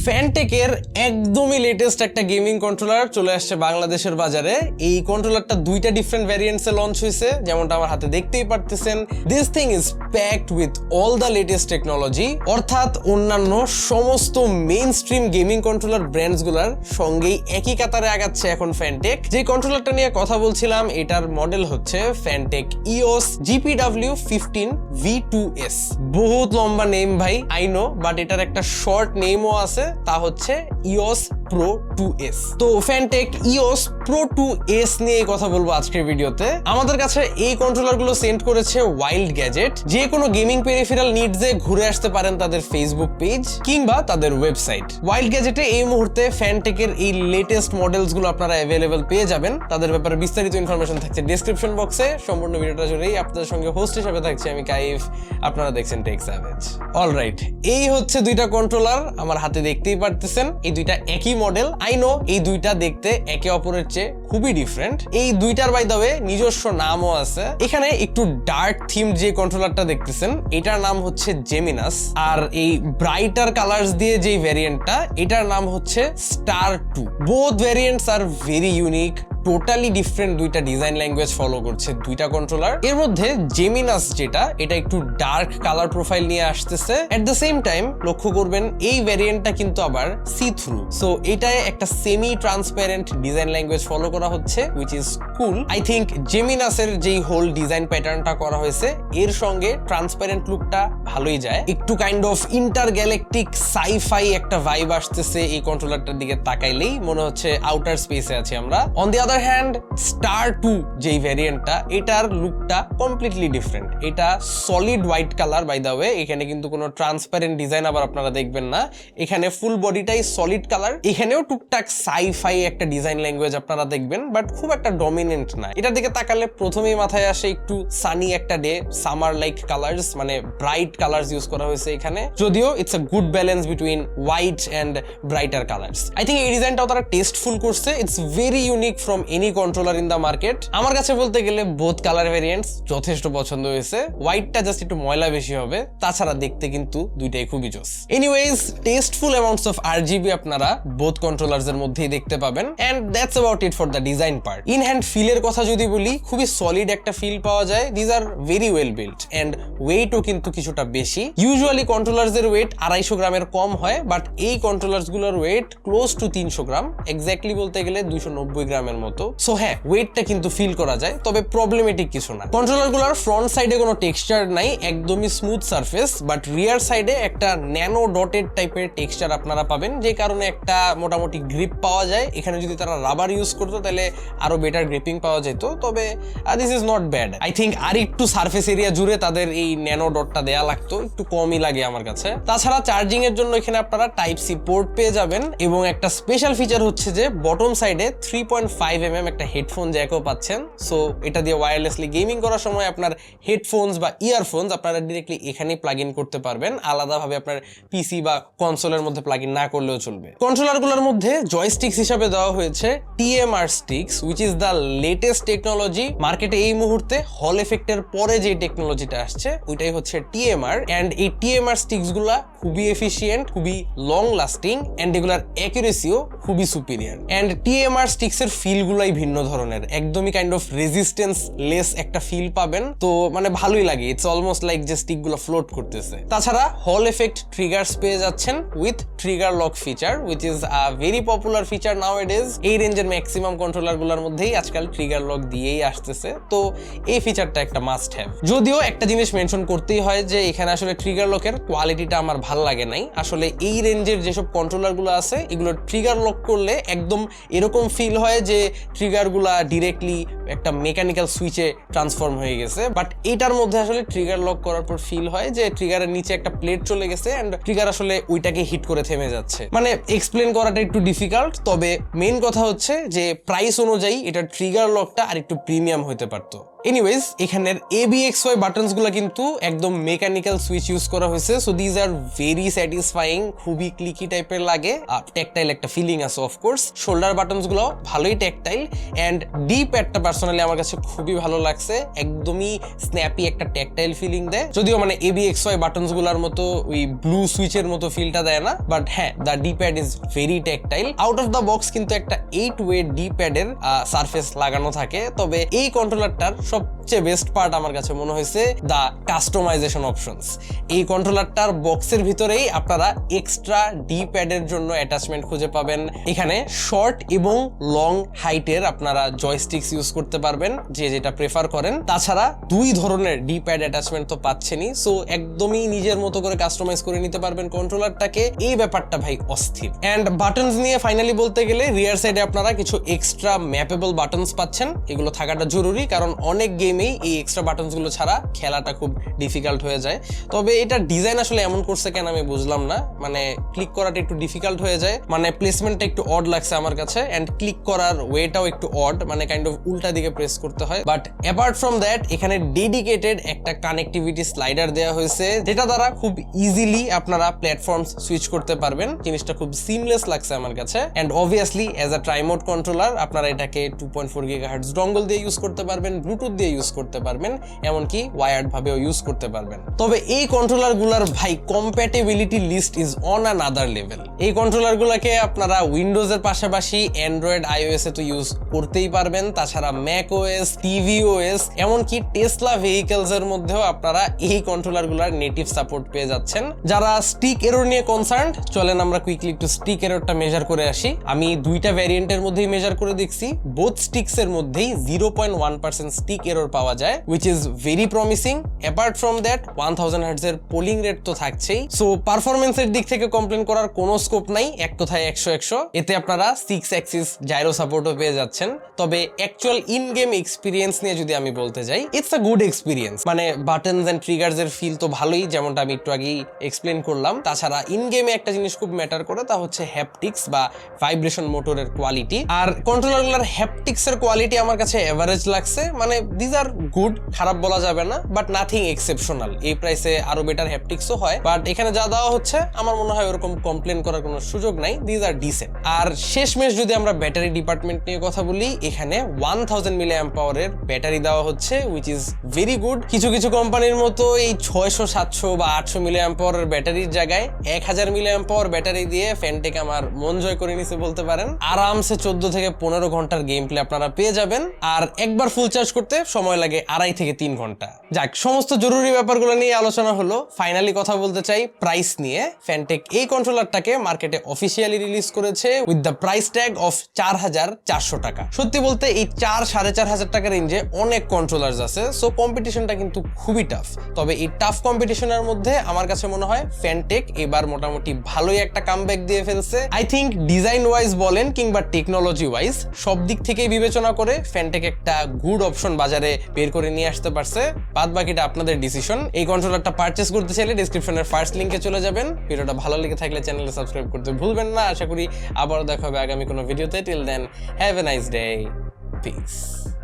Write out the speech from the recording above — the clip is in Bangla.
ফ্যানটেকের একদমই লেটেস্ট একটা গেমিং কন্ট্রোলার চলে আসছে বাংলাদেশের বাজারে। এই কন্ট্রোলারটা দুইটা ডিফারেন্ট ভ্যারিয়েন্টসে লঞ্চ হয়েছে, যেমনটা আমার হাতে দেখতেই পারতেছেন। This thing is packed with all the latest technology, অর্থাৎ অন্যান্য সমস্ত মেইন স্ট্রিম গেমিং কন্ট্রোলার ব্র্যান্ডসগুলোর সঙ্গেই একই কাতারে আগাচ্ছে এখন ফ্যানটেক। যে কন্ট্রোলারটা নিয়ে কথা বলছিলাম এটার মডেল হচ্ছে ফ্যানটেক ইওস GPW15 V2S। বহুত লম্বা নেম ভাই, আই নো, বাট এটার একটা শর্ট নেমও আছে, তা হচ্ছে ইওস Pro 2S। তো ফ্যানটেক ইওস Pro 2S নিয়ে কথা বলবো আজকের ভিডিওতে। আমাদের কাছে এই কন্ট্রোলারগুলো সেন্ড করেছে ওয়াইল্ড গ্যাজেট। যে কোনো গেমিং পেরিফেরাল নিডসে ঘুরে আসতে পারেন তাদের ফেসবুক পেজ কিংবা তাদের ওয়েবসাইট। ওয়াইল্ড গ্যাজেটে এই মুহূর্তে ফ্যানটেকের এই লেটেস্ট মডেলস গুলো আপনারা অ্যাভেলেবল পেয়ে যাবেন। তাদের ব্যাপারে বিস্তারিত ইনফরমেশন থাকছে ডেসক্রিপশন বক্সে। সম্পূর্ণ ভিডিওটা জুড়েই আপনাদের সঙ্গে হোস্ট হিসেবে থাকছে আমি কাইফ, আপনারা দেখছেন টেক স্যাভেজ। অলরাইট, এই হচ্ছে দুইটা কন্ট্রোলার, আমার হাতে দেখতেই পারতেছেন। এই দুইটা একই মডেল, আই নো এই দুইটা দেখতে একে অপরের চেয়ে খুবই ডিফারেন্ট। এই দুইটার বাই দ্য ওয়ে নিজস্ব নামও আছে। এখানে একটু ডার্ক থিম যে কন্ট্রোলারটা দেখতেছেন এটার নাম হচ্ছে জেমিনাস, আর এই ব্রাইটার কালার্স দিয়ে যে ভ্যারিয়েন্টটা এটার নাম হচ্ছে star 2। Both variants are very unique, totally different দুইটা ডিজাইন ল্যাঙ্গুয়েজ ফলো করছে দুইটা কন্ট্রোলার। এর মধ্যে জেমিনাস যেটা, এটা একটু ডার্ক কালার প্রোফাইল নিয়ে আসতেছে। এট দ্য সেম টাইম লক্ষ্য করবেন এই ভ্যারিয়েন্টটা কিন্তু আবার সি থ্রু, সো এটায় একটা semi transparent design language follow করা হচ্ছে, which is cool. I think জেমিনাসের যেই হোল ডিজাইন প্যাটার্নটা করা হয়েছে এর সঙ্গে ট্রান্সপারেন্ট লুকটা ভালোই যায়। একটু kind of intergalactic sci fi একটা ভাইব আসতেছে এই কন্ট্রোলারটার দিকে তাকাইলেই মনে হচ্ছে আউটার স্পেসে আছি আমরা। On the other hand star 2 যেই ভ্যারিয়েন্টটা, এটার লুকটা কমপ্লিটলি ডিফারেন্ট। এটা solid white colour by the way, এখানে কিন্তু কোনো ট্রান্সপারেন্ট ডিজাইন আবার আপনারা দেখবেন না। এখানে ফুল বডিটাই সলিড কালার। এখানেও টুকটাক সাইফাই একটা ডিজাইন ল্যাঙ্গুয়েজ আপনারা দেখবেন, বাট খুব একটা ডমিনেন্ট না। এটার দিকে তাকালে প্রথমেই মাথায় আসে একটু সানি একটা ডে, সামার লাইক কালার্স, মানে ব্রাইট কালার্স ইউজ করা হয়েছে এখানে। যদিও it's a good balance between white and brighter colours. I think এই ডিজাইনটাও তারা টেস্টফুল করছে। It's very unique from any controller in the market. আমার কাছে বলতে গেলে বোথ কালার ভ্যারিয়েন্টস যথেষ্ট পছন্দ হয়েছে। হোয়াইটটা জাস্ট একটু ময়লা বেশি হবে, তাছাড়া দেখতে কিন্তু দুইটাই খুবই জোস। Anyways, tasteful amounts of RGB আপনারা বোথ কন্ট্রোলার্স এর মধ্যেই দেখতে পাবেন। And that's about it for the design part. In hand ফিলের কথা যদি বলি, খুবই সলিড একটা ফিল পাওয়া যায়। These are very well built and ওয়েটও কিন্তু কিছুটা বেশি। ইউজুয়ালি কন্ট্রোলার্স এর ওয়েট 250 গ্রামের কম হয়, বাট এই কন্ট্রোলার্স গুলোর weight close to 300 gram, exactly বলতে গেলে 290 গ্রামের মতো। সো হ্যাঁ, ওয়েটটা কিন্তু ফিল করা যায়, তবে প্রবলেমেটিক কিছু না। কন্ট্রোলার গুলোর ফ্রন্ট সাইডে কোনো টেক্সচার নাই, একদমই স্মুথ সারফেস, বাট রিয়ার সাইডে একটা ন্যানো ডটেড টাইপের টেক্সচার আপনারা পাবেন, যে কারণে একটা মোটামুটি গ্রিপ পাওয়া যায়। এখানে যদি তারা রাবার ইউজ করতো তাহলে আরো বেটার গ্রিপিং পাওয়া যেত, তবে this is not bad. I think আর একটু সারফেস এরিয়া জুড়ে তাদের এই ন্যানো ডটটা দেয়া লাগতো, একটু কমই লাগে আমার কাছে। তাছাড়া চার্জিং এর জন্য এখানে আপনারা Type-C পোর্ট পেয়ে যাবেন, এবং একটা স্পেশাল ফিচার হচ্ছে যে বটম সাইডে 3.5mm একটা হেডফোন জ্যাকও পাচ্ছেন। সো এটা দিয়ে ওয়্যারলেসলি গেমিং করার সময় আপনার হেডফোনস বা ইয়ারফোনস আপনারা ডিরেক্টলি এখানেই প্লাগ ইন করতে পারবেন, আলাদাভাবে আপনার পিসি বা কনসোলের মধ্যে প্লাগ ইন না করলেও চলবে। কন্ট্রোলারগুলোর মধ্যে জয়স্টিক্স হিসাবে দেওয়া হয়েছে TMR sticks, which is the latest technology মার্কেটে এই মুহূর্তে। হল এফেক্টের পরে যে টেকনোলজিটা আসছে ওইটাই হচ্ছে TMR, অ্যান্ড এই TMR স্টিক্স গুলা খুবই এফিশিয়েন্ট, খুবই লং লাস্টিং, অ্যান্ড এগুলার অ্যাকুরেসিও খুবই সুপিরিয়ার। অ্যান্ড TMR স্টিক্স এর ফিল গুলাই ভিন্ন ধরনের, একদমই কাইন্ড অফ রেজিস্টেন্স লেস একটা ফিল পাবেন, তো মানে ভালোই লাগে। ইটস অলমোস্ট লাইক যে স্টিক গুলো ফ্লোট করতেছে। তাছাড়া হল এফেক্ট ট্রিগার্স পেয়ে যাচ্ছেন with trigger lock feature, which is a very popular feature nowadays. এই রেঞ্জের ম্যাক্সিমাম কন্ট্রোলার গুলোর মধ্যেই আজকাল ট্রিগার লক দিয়েই আসতেছে, তো এই ফিচারটা একটা মাস্ট হ্যাভ। যদিও একটা জিনিস মেনশন করতেই হয় যে এখানে আসলে ট্রিগার লকের কোয়ালিটিটা আমার ভালো লাগে নাই। আসলে এই রেঞ্জের যেসব কন্ট্রোলার গুলো আছে এগুলো ট্রিগার লক করলে একদম এরকম ফিল হয় যে ট্রিগার গুলা ডিরেক্টলি একটা মেকানিক্যাল সুইচে ট্রান্সফর্ম হয়ে গেছে, বাট এটার মধ্যে আসলে ট্রিগার লক করার পর ফিল হয় যে ট্রিগারের নিচে একটা প্লেট চলে গেছে এন্ড ট্রিগার আসলে ওইটাকে হিট করে থেমে যাচ্ছে। মানে এক্সপ্লেন করাটা একটু ডিফিকাল্ট, তবে মেইন কথা হচ্ছে যে প্রাইস অনুযায়ী এটা ট্রিগার লকটা আর একটু প্রিমিয়াম হতে পারতো। এনিওয়েজ এখানের ABXY বাটনস গুলো কিন্তু একদম মেকানিক্যাল সুইচ ইউজ করা হয়েছে, so these are very satisfying, খুবই ক্লিকি টাইপের লাগে, ট্যাকটাইল একটা ফিলিং আছে অফকোর্স। শোল্ডার বাটনস গুলো ভালোই ট্যাকটাইল, অ্যান্ড ডি প্যাডটা পার্সোনালি আমার কাছে খুবই ভালো লাগছে, একদমই স্ন্যাপি একটা ট্যাকটাইল ফিলিং দেয়, যদিও মানে ABXY বাটনস গুলার মতো ওই ব্লু সুইচের মতো ফিলটা দেয় না, বাট হ্যাঁ the D pad is very tactile. Out of the box কিন্তু একটা 8-ওয়ে ডি প্যাডের সারফেস লাগানো থাকে, তবে এই কন্ট্রোলারটার সবচেয়ে বেস্ট পার্ট আমার কাছে মনে হয়েছে দ্য কাস্টমাইজেশন অপশনস। এই কন্ট্রোলারটার বক্সের ভিতরেই আপনারা এক্সট্রা ডি প্যাডের জন্য অ্যাটাচমেন্ট খুঁজে পাবেন। এখানে শর্ট এবং লং হাইটের আপনারা জয়স্টিক্স ইউজ করতে পারবেন, যে যেটা প্রেফার করেন। তাছাড়া 2 ধরনের ডি প্যাড অ্যাটাচমেন্ট তো পাচ্ছেনই, সো একদমই নিজের মতো করে কাস্টমাইজ করে নিতে পারবেন কন্ট্রোলারটাকে। এই ব্যাপারটা ভাই অস্থির। অ্যান্ড বাটনস নিয়ে ফাইনালি বলতে গেলে রিয়ার সাইডে আপনারা কিছু এক্সট্রা ম্যাপেবল বাটনস পাচ্ছেন, এগুলো থাকাটা জরুরি, কারণ অনেক গেমেই এই এক্সট্রা বাটনস গুলো ছাড়া খেলাটা খুব ডিফিকাল্ট হয়ে যায়। তবে এটা ডিজাইন আসলে এমন করছে কেন আমি বুঝলাম না, মানে ক্লিক করাটা একটু ডিফিকাল্ট হয়ে যায়, মানে প্লেসমেন্টটা একটু অড লাগছে আমার কাছে, এন্ড ক্লিক করার ওয়েটাও একটু অড, মানে কাইন্ড অফ উল্টা দিকে প্রেস করতে হয়। বাট অ্যাপার্ট ফ্রম দ্যাট এখানে ডেডিকেটেড একটা কানেক্টিভিটি স্লাইডার দেওয়া হয়েছে, যেটা দ্বারা খুব ইজিলি আপনারা প্ল্যাটফর্ম সুইচ করতে পারবেন। জিনিসটা খুব সিমলেস লাগছে আমার কাছে। And obviously as a trimode controller আপনারা এটাকে 2.4 GHz ডঙ্গল দিয়ে ইউজ করতে পারবেন, ব্লুটুথ দিয়ে ইউজ করতে পারবেন, এমনকি ওয়ায়ার্ড ভাবেও ইউজ করতে পারবেন। তবে এই কন্ট্রোলার গুলার ভাই compatibility list is on another level. এই কন্ট্রোলার গুলাকে আপনারা উইন্ডোজের পাশাপাশি অ্যান্ড্রয়েড iOS এ তো ইউজ করতেই পারবেন, তাছাড়া macOS, tvOS, এমনকি টেসলা ভেহিকলস এর মধ্যেও আপনারা এই কন্ট্রোলার গুলার নেটিভ সাপোর্ট পেয়ে যাচ্ছেন। যারা স্টিক এরর নিয়ে কনসার্ন, চলেন আমরা কুইকলি একটু স্টিক এররটা মেজার করে আসি। আমি 2টা ভ্যারিয়েন্টের মধ্যেই মেজার করে দেখছি, বোথ স্টিক্স এর মধ্যেই 0.1% স্টিক এরর পাওয়া যায়, which is very promising. Apart from that 1000 Hz এর পোলিং রেট তো থাকছেই, সো পারফরম্যান্সের দিক থেকে কমপ্লেন করার কোনো স্কোপ নাই। এক কথায় 100 এতে আপনারা 6 অ্যাক্সিস জাইরো সাপোর্টও পেয়ে যাচ্ছেন। তবে অ্যাকচুয়াল ইন গেম এক্সপিরিয়েন্স নিয়ে যদি আমি বলতে যাই, ইটস আ গুড এক্সপিরিয়েন্স, মানে বাটনস এন্ড ট্রিগার্স এর ফিল তো ভালোই, যেমনটা আমি একটু আগেই এক্সপ্লেন করলাম। তাছাড়া ইন গেমে একটা জিনিস খুব ম্যাটার করে, তা হচ্ছে হ্যাপটিক্স বা ভাইব্রেশন মোটরের কোয়ালিটি। আর কন্ট্রোলারগুলোর হ্যাপটিক্স এর কোয়ালিটি আমার কাছে এভারেজ লাগছে, মানে দিজ আর গুড, খারাপ বলা যাবে না, বাট নাথিং এক্সেপশনাল। এই প্রাইসে আরো বেটার হ্যাপটিক্সও হয়, বাট এখানে যা দেওয়া হচ্ছে আমার মনে হয় ওরকম কমপ্লেন করার কোনো সুযোগ নাই, দিজ আর ডিসেন্ট। আর শেষমেশ যদি আমরা ব্যাটারি ডিপার্টমেন্ট নিয়ে কথা বলি, এখানে 1000 mAh এর ব্যাটারি দেওয়া হচ্ছে, উইচ ইজ ভেরি গুড। কিছু কিছু কোম্পানির মতো এই 600, 700 বা 800 mAh এর ব্যাটারির জায়গায় 1000 mAh ব্যাটারি দিয়ে ফ্যানটেক আমার মন জয় করে নিছে বলতে পারেন। আরামসে 14 থেকে 15 ঘন্টার গেম প্লে আপনারা পেয়ে যাবেন, আর একবার ফুল চার্জ করতে সময় লাগে 2.5 থেকে 3 ঘন্টা। যাক, সমস্ত জরুরি ব্যাপারগুলো নিয়ে আলোচনা হলো। ফাইনালি কথা বলতে চাই প্রাইস নিয়ে। ফ্যানটেক এই কন্ট্রোলারটাকে মার্কেটে অফিসিয়ালি রিলিজ করেছে with the price tag of 4400 টাকা। সত্যি বলতে এই 4-4500 টাকা রেঞ্জে অনেক কন্ট্রোলার্স আছে, সো কম্পিটিশনটা কিন্তু খুবই টাফ। তবে এই টাফ কম্পিটিশনের মধ্যে আমার কাছে মনে হয় ফ্যানটেক এবার মোটামুটি ভালোই একটা কামব্যাক দিয়ে ফেলছে। আই থিঙ্ক ডিজাইন ওয়াইজ বলেন কিংবা টেকনোলজি ওয়াইজ সব দিক থেকেই বিবেচনা করে ফ্যানটেক একটা গুড অপশন বাজারে বের করে নিয়ে আসতে পারছে। বাদ বাকিটা আপনাদের ডিসিশন। এই কন্ট্রোলারটা পারচেস করতে চাইলে ডেসক্রিপশনের ফার্স্ট লিংকে চলে যাবেন। ভিডিওটা ভালো লেগে থাকলে চ্যানেলে সাবস্ক্রাইব করতে ভুলবেন না। আশা করি আবারও দেখা হবে আগামী কোনো ভিডিওতে। Till then have a nice day, piece.